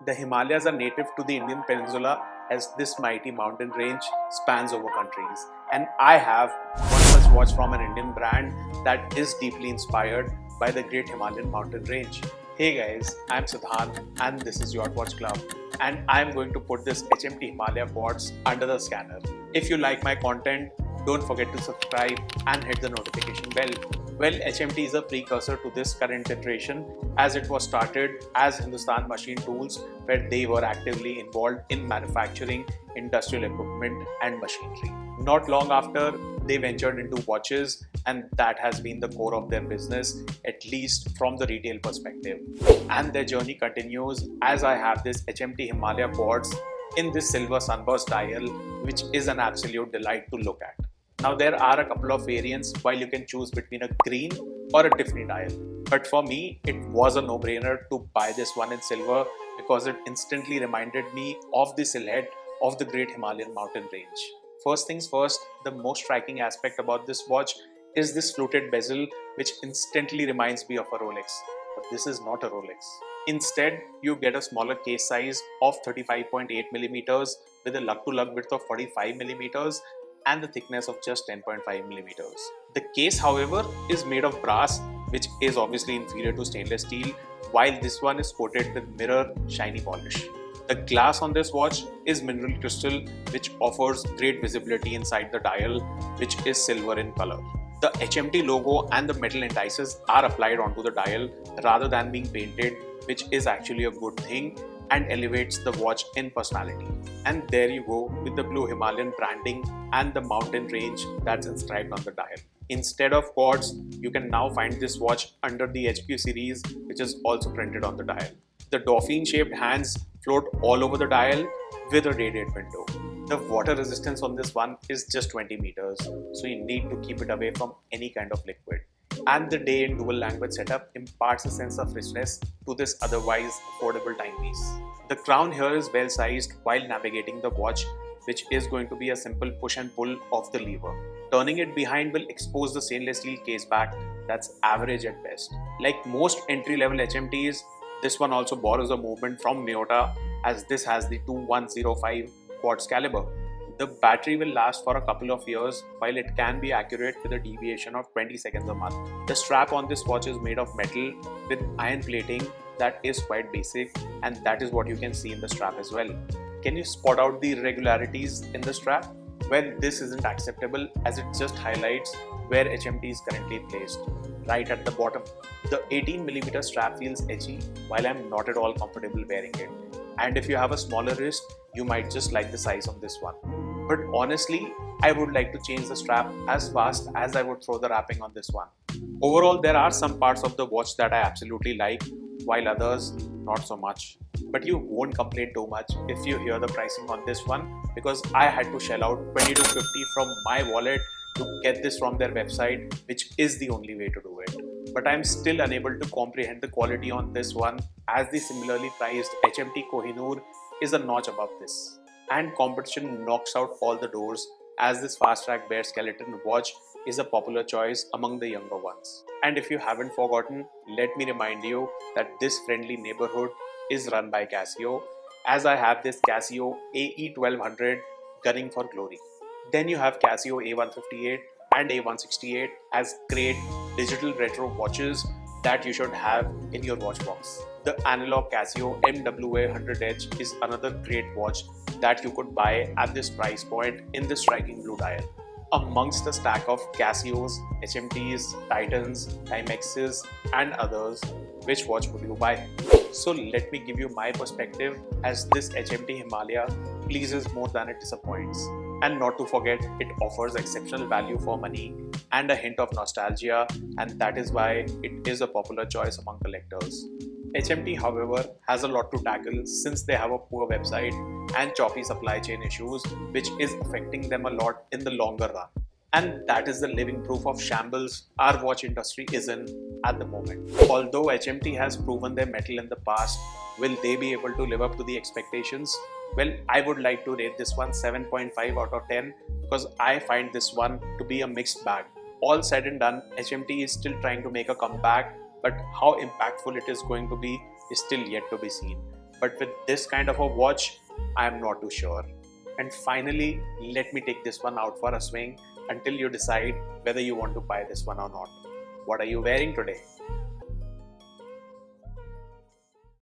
The Himalayas are native to the Indian peninsula as this mighty mountain range spans over countries. And I have one such watch from an Indian brand that is deeply inspired by the great Himalayan mountain range. Hey guys, I'm Siddhant and this is your Watch Club, and I'm going to put this HMT Himalaya Quartz under the scanner. If you like my content, don't forget to subscribe and hit the notification bell. Well, HMT is a precursor to this current iteration as it was started as Hindustan Machine Tools, where they were actively involved in manufacturing industrial equipment and machinery. Not long after, they ventured into watches, and that has been the core of their business, at least from the retail perspective. And their journey continues as I have this HMT Himalaya Quartz in this silver sunburst dial, which is an absolute delight to look at. Now there are a couple of variants while you can choose between a green or a Tiffany dial. But for me, it was a no-brainer to buy this one in silver because it instantly reminded me of the silhouette of the great Himalayan mountain range. First things first, the most striking aspect about this watch is this fluted bezel, which instantly reminds me of a Rolex. But this is not a Rolex. Instead, you get a smaller case size of 35.8mm with a lug-to-lug width of 45mm and the thickness of just 10.5mm. The case, however, is made of brass, which is obviously inferior to stainless steel, while this one is coated with mirror shiny polish. The glass on this watch is mineral crystal, which offers great visibility inside the dial, which is silver in color. The HMT logo and the metal indices are applied onto the dial rather than being painted, which is actually a good thing and elevates the watch in personality. And there you go with the blue Himalayan branding and the mountain range that's inscribed on the dial. Instead of quartz, you can now find this watch under the HQ series, which is also printed on the dial. The dolphin shaped hands float all over the dial with a radiate window. The water resistance on this one is just 20 meters, so you need to keep it away from any kind of liquid. And the day in dual language setup imparts a sense of richness to this otherwise affordable timepiece. The crown here is well sized while navigating the watch, which is going to be a simple push and pull of the lever. Turning it behind will expose the stainless steel case back that's average at best. Like most entry level HMTs, this one also borrows a movement from Miyota as this has the 2105 quartz caliber. The battery will last for a couple of years while it can be accurate with a deviation of 20 seconds a month. The strap on this watch is made of metal with iron plating that is quite basic, and that is what you can see in the strap as well. Can you spot out the irregularities in the strap? Well, this isn't acceptable as it just highlights where HMT is currently placed, right at the bottom. The 18mm strap feels edgy while I'm not at all comfortable wearing it. And if you have a smaller wrist, you might just like the size of this one. But honestly, I would like to change the strap as fast as I would throw the wrapping on this one. Overall, there are some parts of the watch that I absolutely like, while others not so much. But you won't complain too much if you hear the pricing on this one, because I had to shell out $20 to $50 from my wallet to get this from their website, which is the only way to do it. But I'm still unable to comprehend the quality on this one, as the similarly priced HMT Kohinoor is a notch above this. And competition knocks out all the doors, as this fast track bare skeleton watch is a popular choice among the younger ones. And if you haven't forgotten, let me remind you that this friendly neighborhood is run by Casio, as I have this Casio AE1200 gunning for glory. Then you have Casio A158 and A168 as great digital retro watches that you should have in your watch box. The analog Casio MWA100H is another great watch that you could buy at this price point in this striking blue dial. Amongst a stack of Casios, HMTs, Titans, Timexes and others, which watch would you buy? So let me give you my perspective, as this HMT Himalaya pleases more than it disappoints. And not to forget, it offers exceptional value for money and a hint of nostalgia, and that is why it is a popular choice among collectors. HMT, however, has a lot to tackle since they have a poor website and choppy supply chain issues, which is affecting them a lot in the longer run. And that is the living proof of shambles our watch industry is in at the moment. Although HMT has proven their mettle in the past, will they be able to live up to the expectations? Well, I would like to rate this one 7.5 out of 10 because I find this one to be a mixed bag. All said and done, HMT is still trying to make a comeback, but how impactful it is going to be is still yet to be seen. But with this kind of a watch, I am not too sure. And finally, let me take this one out for a swing until you decide whether you want to buy this one or not. What are you wearing today?